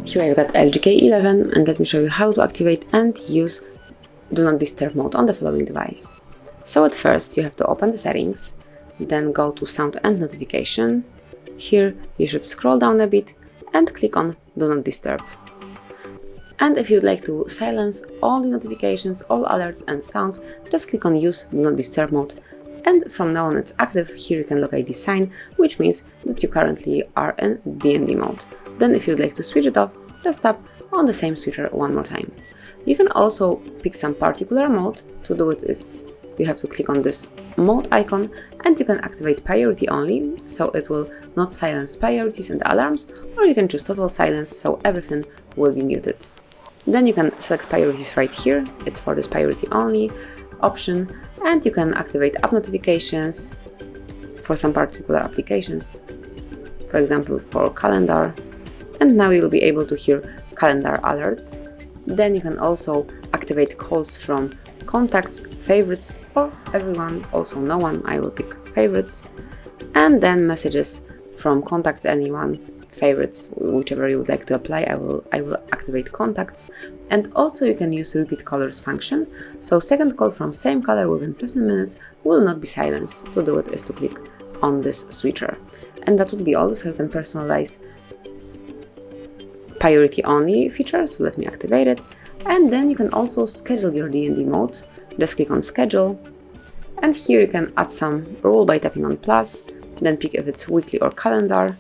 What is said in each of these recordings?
Here I've got LG K11 and let me show you how to activate and use Do Not Disturb mode on the following device. So at first you have to open the settings, then go to Sound and Notification. Here you should scroll down a bit and click on Do Not Disturb. And if you'd like to silence all the notifications, all alerts and sounds, just click on Use Do Not Disturb mode. And from now on it's active. Here you can locate this sign, which means that you currently are in D&D mode. Then if you'd like to switch it off, just tap on the same switcher one more time. You can also pick some particular mode. To do it is you have to click on this mode icon and you can activate priority only, so it will not silence priorities and alarms, or you can choose total silence, so everything will be muted. Then you can select priorities right here, it's for this priority only option, and you can activate app notifications for some particular applications, for example for calendar, and now you'll be able to hear calendar alerts. Then you can also activate calls from contacts, favorites, or everyone, also no one, I will pick favorites, and then messages from contacts, anyone, favorites, whichever you would like to apply, I will activate contacts. And also you can use repeat colors function, so second call from same color within 15 minutes will not be silenced. To do it is to click on this switcher. And that would be all, so you can personalize priority only feature, so let me activate it. And then you can also schedule your D&D mode, just click on schedule, and here you can add some rule by tapping on plus, then pick if it's weekly or calendar,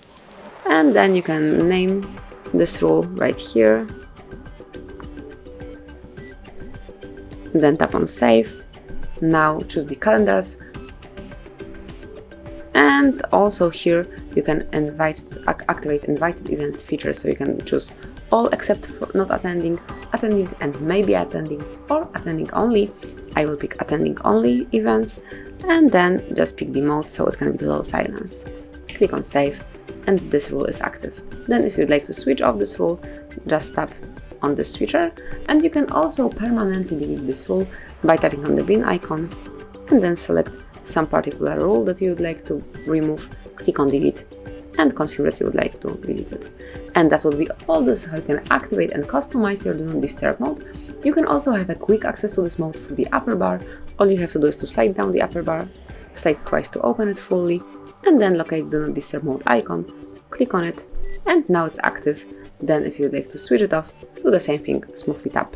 and then you can name this rule right here, then tap on save. Now choose the calendars, and also here you can activate invited event feature, so you can choose all except for not attending, attending and maybe attending, or attending only. I will pick attending only events, and then just pick the mode, so it can be total silence. Click on save, and this rule is active. Then if you'd like to switch off this rule, just tap on the switcher, and you can also permanently delete this rule by tapping on the bin icon, and then select some particular rule that you would like to remove, click on delete, and confirm that you would like to delete it. And that would be all. This is how you can activate and customize your Do Not Disturb mode. You can also have a quick access to this mode through the upper bar. All you have to do is to slide down the upper bar, slide twice to open it fully, and then locate the Do Not Disturb mode icon, click on it, and now it's active. Then if you'd like to switch it off, do the same thing, smoothly tap.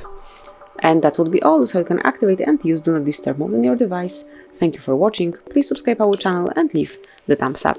And that would be all. This is how you can activate and use Do Not Disturb mode on your device. Thank you for watching, please subscribe our channel and leave the thumbs up.